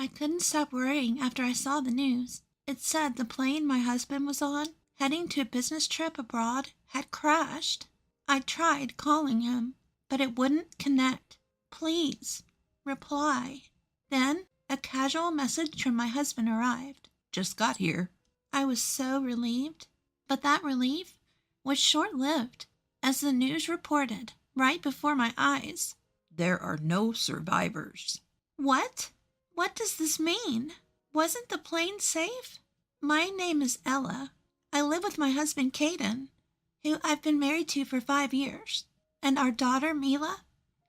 I couldn't stop worrying after I saw the news. It said the plane my husband was on, heading to a business trip abroad, had crashed. I tried calling him, but it wouldn't connect. Please, reply. Then a casual message from my husband arrived. Just got here. I was so relieved, but that relief was short-lived, as the news reported right before my eyes. There are no survivors. What? What does this mean? Wasn't the plane safe? My name is Ella. I live with my husband, Caden, who I've been married to for 5 years, and our daughter, Mila,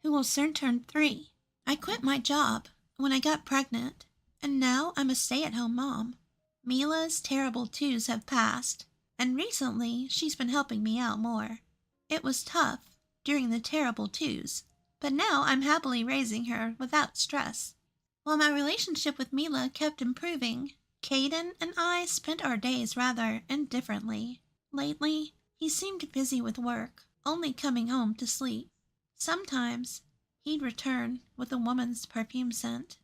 who will soon turn 3. I quit my job when I got pregnant, and now I'm a stay-at-home mom. Mila's terrible twos have passed, and recently she's been helping me out more. It was tough during the terrible twos, but now I'm happily raising her without stress. While my relationship with Mila kept improving, Caden and I spent our days rather indifferently. Lately, he seemed busy with work, only coming home to sleep. Sometimes, he'd return with a woman's perfume scent,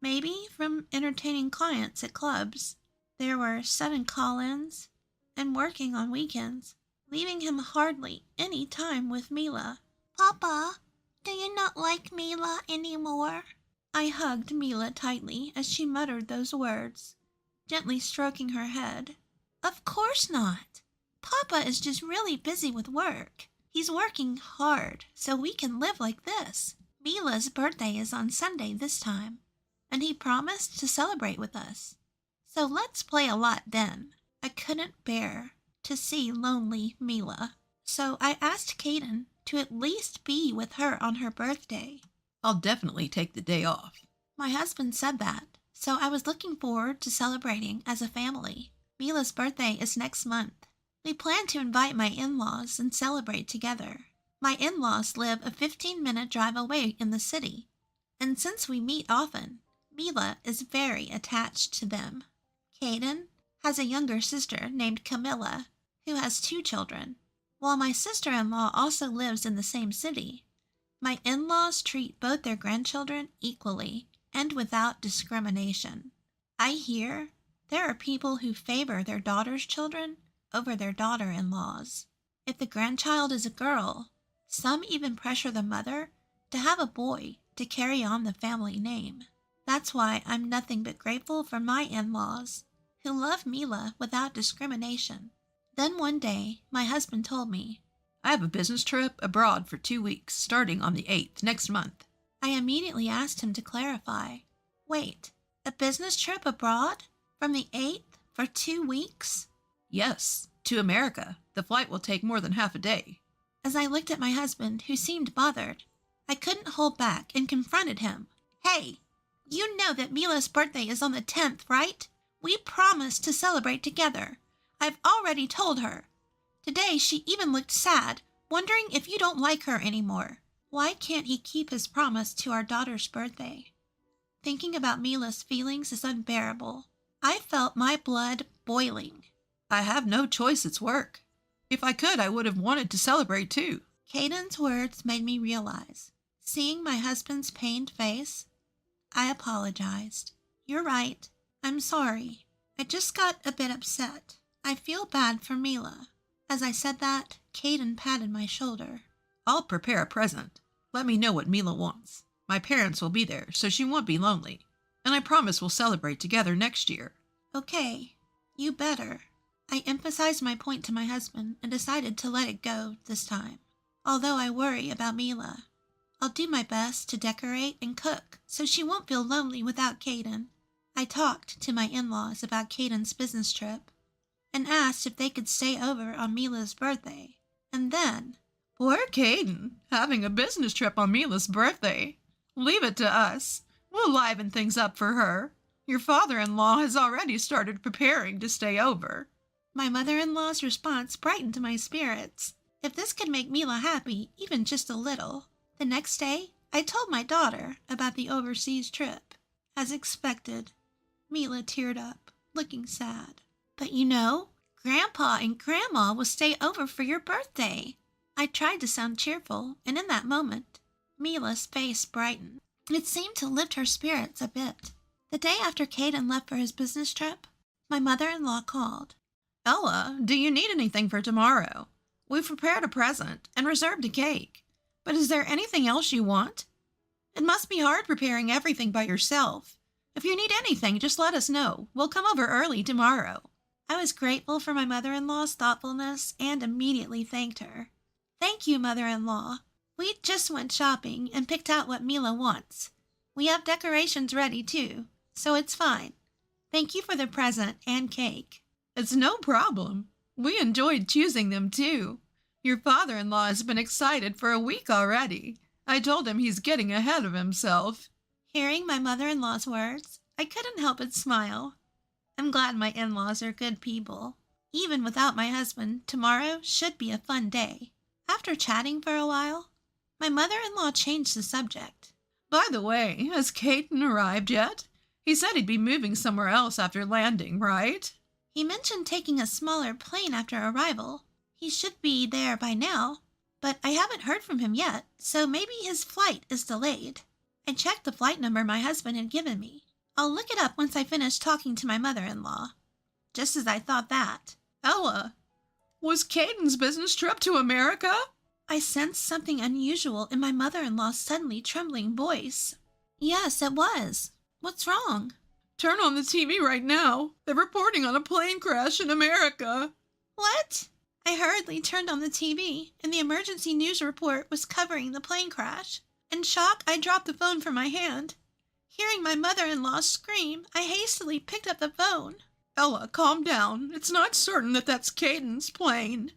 maybe from entertaining clients at clubs. There were 7 call-ins and working on weekends, leaving him hardly any time with Mila. Papa, do you not like Mila anymore? I hugged Mila tightly as she muttered those words, gently stroking her head. Of course not. Papa is just really busy with work. He's working hard so we can live like this. Mila's birthday is on Sunday this time, and he promised to celebrate with us. So let's play a lot then. I couldn't bear to see lonely Mila, so I asked Caden to at least be with her on her birthday. I'll definitely take the day off. My husband said that, so I was looking forward to celebrating as a family. Mila's birthday is next month. We plan to invite my in-laws and celebrate together. My in-laws live a 15-minute drive away in the city, and since we meet often, Mila is very attached to them. Caden has a younger sister named Camilla, who has 2 children. While my sister-in-law also lives in the same city, my in-laws treat both their grandchildren equally and without discrimination. I hear there are people who favor their daughter's children over their daughter-in-laws. If the grandchild is a girl, some even pressure the mother to have a boy to carry on the family name. That's why I'm nothing but grateful for my in-laws, who love Mila without discrimination. Then one day, my husband told me, I have a business trip abroad for 2 weeks, starting on the 8th next month. I immediately asked him to clarify. Wait, a business trip abroad? From the 8th for 2 weeks? Yes, to America. The flight will take more than half a day. As I looked at my husband, who seemed bothered, I couldn't hold back and confronted him. Hey, you know that Mila's birthday is on the 10th, right? We promised to celebrate together. I've already told her. Today she even looked sad, wondering if you don't like her anymore. Why can't he keep his promise to our daughter's birthday? Thinking about Mila's feelings is unbearable. I felt my blood boiling. I have no choice, it's work. If I could, I would have wanted to celebrate too. Caden's words made me realize. Seeing my husband's pained face, I apologized. You're right. I'm sorry. I just got a bit upset. I feel bad for Mila. As I said that, Caden patted my shoulder. I'll prepare a present. Let me know what Mila wants. My parents will be there, so she won't be lonely. And I promise we'll celebrate together next year. Okay, you better. I emphasized my point to my husband and decided to let it go this time. Although I worry about Mila, I'll do my best to decorate and cook so she won't feel lonely without Caden. I talked to my in-laws about Caden's business trip and asked if they could stay over on Mila's birthday. And then, poor Caden, having a business trip on Mila's birthday. Leave it to us. We'll liven things up for her. Your father-in-law has already started preparing to stay over. My mother-in-law's response brightened my spirits. If this could make Mila happy, even just a little. The next day, I told my daughter about the overseas trip. As expected, Mila teared up, looking sad. But you know, Grandpa and Grandma will stay over for your birthday. I tried to sound cheerful, and in that moment, Mila's face brightened. It seemed to lift her spirits a bit. The day after Caden left for his business trip, my mother-in-law called. Ella, do you need anything for tomorrow? We've prepared a present and reserved a cake. But is there anything else you want? It must be hard preparing everything by yourself. If you need anything, just let us know. We'll come over early tomorrow. I was grateful for my mother-in-law's thoughtfulness and immediately thanked her. Thank you, mother-in-law. We just went shopping and picked out what Mila wants. We have decorations ready, too, so it's fine. Thank you for the present and cake. It's no problem. We enjoyed choosing them, too. Your father-in-law has been excited for a week already. I told him he's getting ahead of himself. Hearing my mother-in-law's words, I couldn't help but smile. I'm glad my in-laws are good people. Even without my husband, tomorrow should be a fun day. After chatting for a while, my mother-in-law changed the subject. By the way, has Caden arrived yet? He said he'd be moving somewhere else after landing, right? He mentioned taking a smaller plane after arrival. He should be there by now, but I haven't heard from him yet, so maybe his flight is delayed. I checked the flight number my husband had given me. I'll look it up once I finish talking to my mother-in-law. Just as I thought that. Ella, was Caden's business trip to America? I sensed something unusual in my mother-in-law's suddenly trembling voice. Yes, it was. What's wrong? Turn on the TV right now. They're reporting on a plane crash in America. What? I hurriedly turned on the TV, and the emergency news report was covering the plane crash. In shock, I dropped the phone from my hand. Hearing my mother-in-law scream, I hastily picked up the phone. Ella, calm down. It's not certain that that's Caden's plane.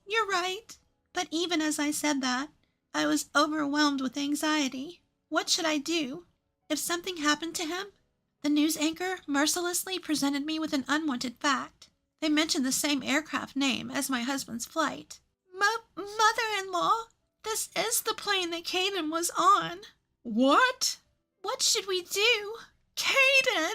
You're right. But even as I said that, I was overwhelmed with anxiety. What should I do? If something happened to him? The news anchor mercilessly presented me with an unwanted fact. They mentioned the same aircraft name as my husband's flight. Mother-in-law, this is the plane that Caden was on. What? What should we do? Caden!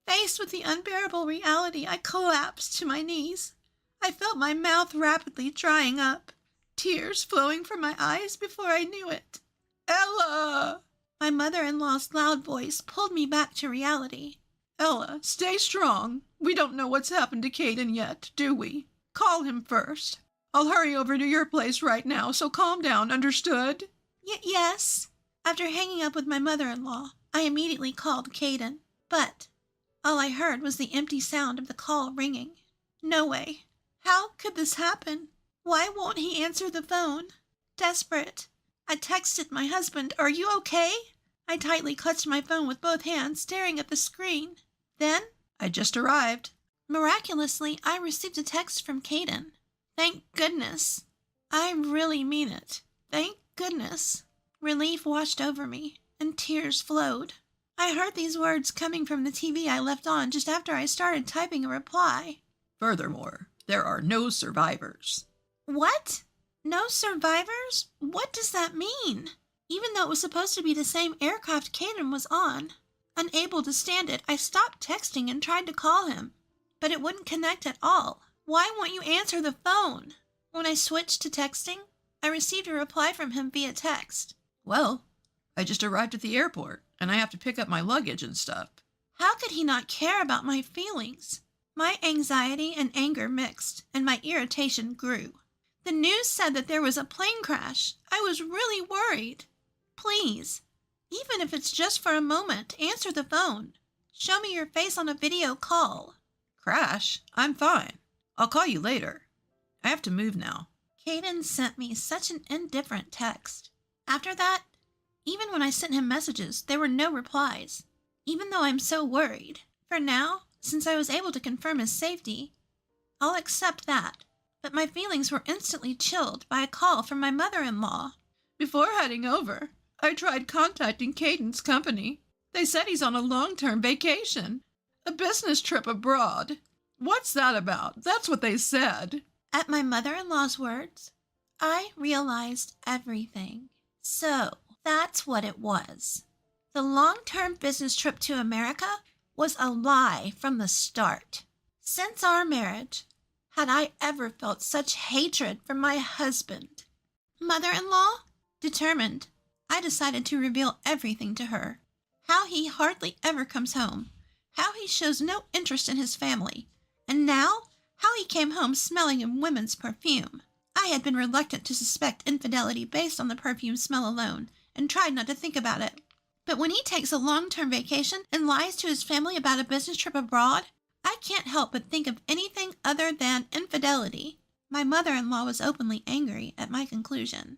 Faced with the unbearable reality, I collapsed to my knees. I felt my mouth rapidly drying up, tears flowing from my eyes before I knew it. Ella! My mother-in-law's loud voice pulled me back to reality. Ella, stay strong. We don't know what's happened to Caden yet, do we? Call him first. I'll hurry over to your place right now, so calm down, understood? Yes. After hanging up with my mother-in-law, I immediately called Caden, but all I heard was the empty sound of the call ringing. No way. How could this happen? Why won't he answer the phone? Desperate, I texted my husband, "Are you okay?" I tightly clutched my phone with both hands, staring at the screen. Then, I just arrived. Miraculously, I received a text from Caden. Thank goodness. I really mean it. Thank goodness. Relief washed over me, and tears flowed. I heard these words coming from the TV I left on just after I started typing a reply. Furthermore, there are no survivors. What? No survivors? What does that mean? Even though it was supposed to be the same aircraft Caden was on. Unable to stand it, I stopped texting and tried to call him. But it wouldn't connect at all. Why won't you answer the phone? When I switched to texting, I received a reply from him via text. Well, I just arrived at the airport, and I have to pick up my luggage and stuff. How could he not care about my feelings? My anxiety and anger mixed, and my irritation grew. The news said that there was a plane crash. I was really worried. Please, even if it's just for a moment, answer the phone. Show me your face on a video call. Crash? I'm fine. I'll call you later. I have to move now. Caden sent me such an indifferent text. After that, even when I sent him messages, there were no replies, even though I'm so worried. For now, since I was able to confirm his safety, I'll accept that. But my feelings were instantly chilled by a call from my mother-in-law. Before heading over, I tried contacting Caden's company. They said he's on a long-term vacation, a business trip abroad. What's that about? That's what they said. At my mother-in-law's words, I realized everything. So, that's what it was. The long-term business trip to America was a lie from the start. Since our marriage, had I ever felt such hatred for my husband? Mother-in-law? Determined, I decided to reveal everything to her. How he hardly ever comes home. How he shows no interest in his family. And now, how he came home smelling of women's perfume. I had been reluctant to suspect infidelity based on the perfume smell alone, and tried not to think about it. But when he takes a long-term vacation and lies to his family about a business trip abroad, I can't help but think of anything other than infidelity. My mother-in-law was openly angry at my conclusion.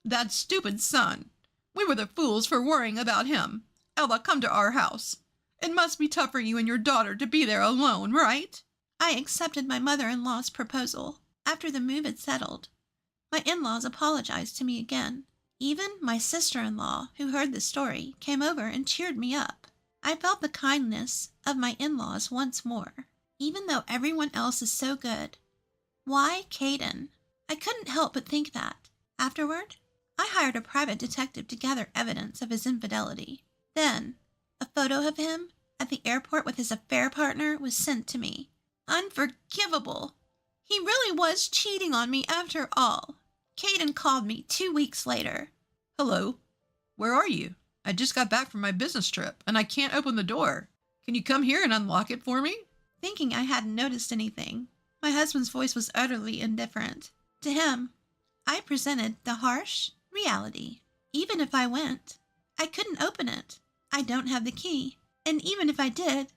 That stupid son. We were the fools for worrying about him. Ella, come to our house. It must be tough for you and your daughter to be there alone, right? I accepted my mother-in-law's proposal. After the move had settled, my in-laws apologized to me again. Even my sister-in-law, who heard the story, came over and cheered me up. I felt the kindness of my in-laws once more, even though everyone else is so good. Why Caden? I couldn't help but think that. Afterward, I hired a private detective to gather evidence of his infidelity. Then, a photo of him at the airport with his affair partner was sent to me. Unforgivable! He really was cheating on me after all. Caden called me 2 weeks later. Hello. Where are you? I just got back from my business trip, and I can't open the door. Can you come here and unlock it for me? Thinking I hadn't noticed anything, my husband's voice was utterly indifferent. To him, I presented the harsh reality. Even if I went, I couldn't open it. I don't have the key. And even if I did,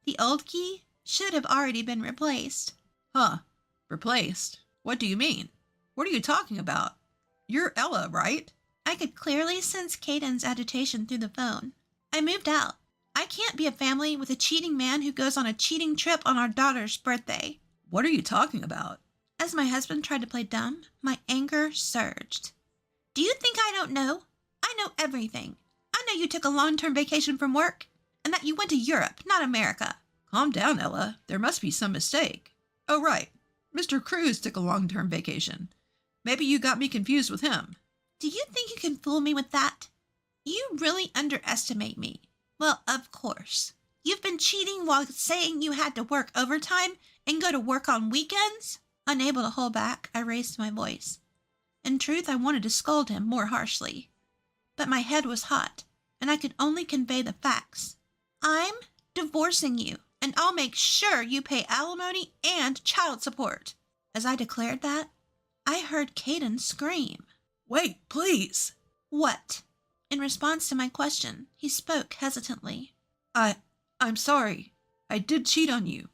the old key should have already been replaced. Huh. Replaced? What do you mean? What are you talking about? You're Ella, right? I could clearly sense Caden's agitation through the phone. I moved out. I can't be a family with a cheating man who goes on a cheating trip on our daughter's birthday. What are you talking about? As my husband tried to play dumb, my anger surged. Do you think I don't know? I know everything. I know you took a long-term vacation from work, and that you went to Europe, not America. Calm down, Ella. There must be some mistake. Oh, right. Mr. Cruz took a long-term vacation. Maybe you got me confused with him. Do you think you can fool me with that? You really underestimate me. Well, of course. You've been cheating while saying you had to work overtime and go to work on weekends? Unable to hold back, I raised my voice. In truth, I wanted to scold him more harshly. But my head was hot, and I could only convey the facts. I'm divorcing you, and I'll make sure you pay alimony and child support. As I declared that, I heard Caden scream. Wait, please. What? In response to my question, he spoke hesitantly. I'm sorry. I did cheat on you,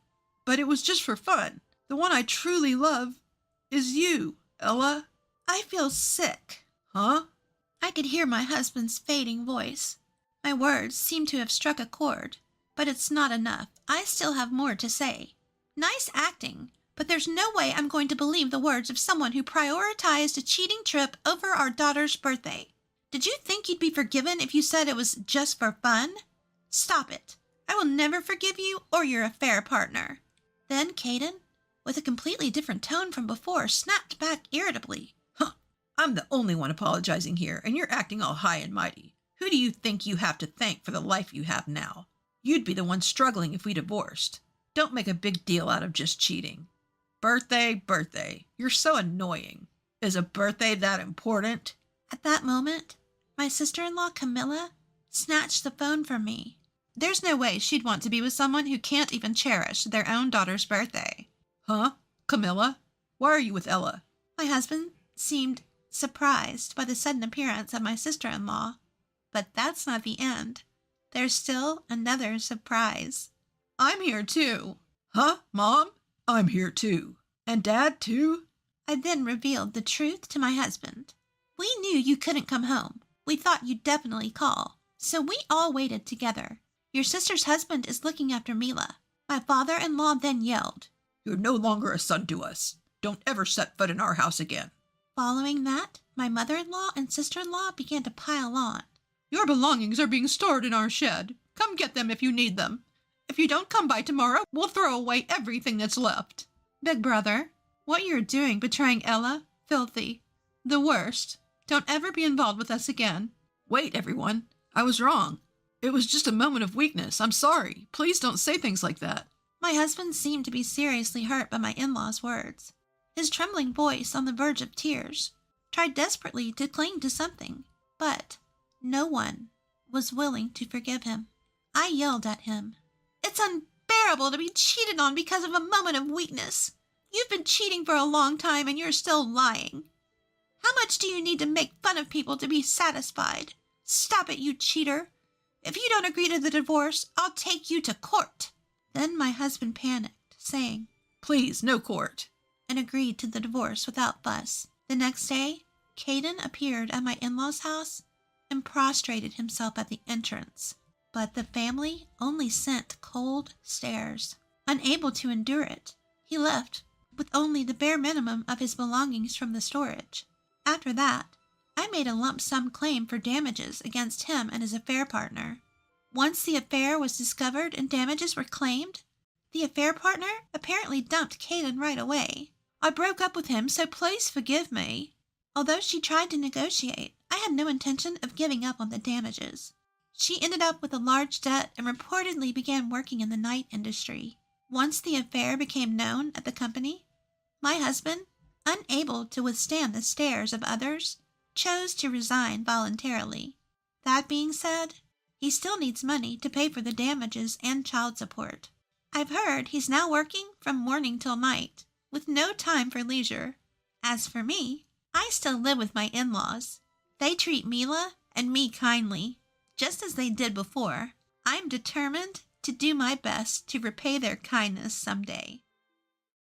but it was just for fun. The one I truly love is you, Ella. I feel sick. Huh? I could hear my husband's fading voice. My words seemed to have struck a chord, but it's not enough. I still have more to say. Nice acting, but there's no way I'm going to believe the words of someone who prioritized a cheating trip over our daughter's birthday. Did you think you'd be forgiven if you said it was just for fun? Stop it. I will never forgive you or your affair partner. Then Caden, with a completely different tone from before, snapped back irritably. Huh. I'm the only one apologizing here, and you're acting all high and mighty. Who do you think you have to thank for the life you have now? You'd be the one struggling if we divorced. Don't make a big deal out of just cheating. Birthday. You're so annoying. Is a birthday that important? At that moment, my sister-in-law, Camilla, snatched the phone from me. There's no way she'd want to be with someone who can't even cherish their own daughter's birthday. Huh? Camilla? Why are you with Ella? My husband seemed surprised by the sudden appearance of my sister-in-law. But that's not the end. There's still another surprise. I'm here too. Huh, Mom? I'm here too. And Dad too? I then revealed the truth to my husband. We knew you couldn't come home. We thought you'd definitely call. So we all waited together. Your sister's husband is looking after Mila. My father-in-law then yelled, You're no longer a son to us. Don't ever set foot in our house again. Following that, my mother-in-law and sister-in-law began to pile on. Your belongings are being stored in our shed. Come get them if you need them. If you don't come by tomorrow, we'll throw away everything that's left. Big brother, what you're doing betraying Ella, filthy. The worst. Don't ever be involved with us again. Wait, everyone. I was wrong. It was just a moment of weakness. I'm sorry. Please don't say things like that. My husband seemed to be seriously hurt by my in-laws' words. His trembling voice, on the verge of tears, tried desperately to cling to something, but no one was willing to forgive him. I yelled at him. It's unbearable to be cheated on because of a moment of weakness. You've been cheating for a long time and you're still lying. How much do you need to make fun of people to be satisfied? Stop it, you cheater. If you don't agree to the divorce, I'll take you to court. Then my husband panicked, saying, Please, no court, and agreed to the divorce without fuss. The next day, Caden appeared at my in-laws' house and prostrated himself at the entrance. But the family only sent cold stares. Unable to endure it, he left with only the bare minimum of his belongings from the storage. After that, I made a lump sum claim for damages against him and his affair partner. Once the affair was discovered and damages were claimed, the affair partner apparently dumped Caden right away. I broke up with him, so please forgive me. Although she tried to negotiate, I had no intention of giving up on the damages. She ended up with a large debt and reportedly began working in the night industry. Once the affair became known at the company, my husband, unable to withstand the stares of others, chose to resign voluntarily. That being said, he still needs money to pay for the damages and child support. I've heard he's now working from morning till night, with no time for leisure. As for me, I still live with my in-laws. They treat Mila and me kindly, just as they did before. I'm determined to do my best to repay their kindness someday.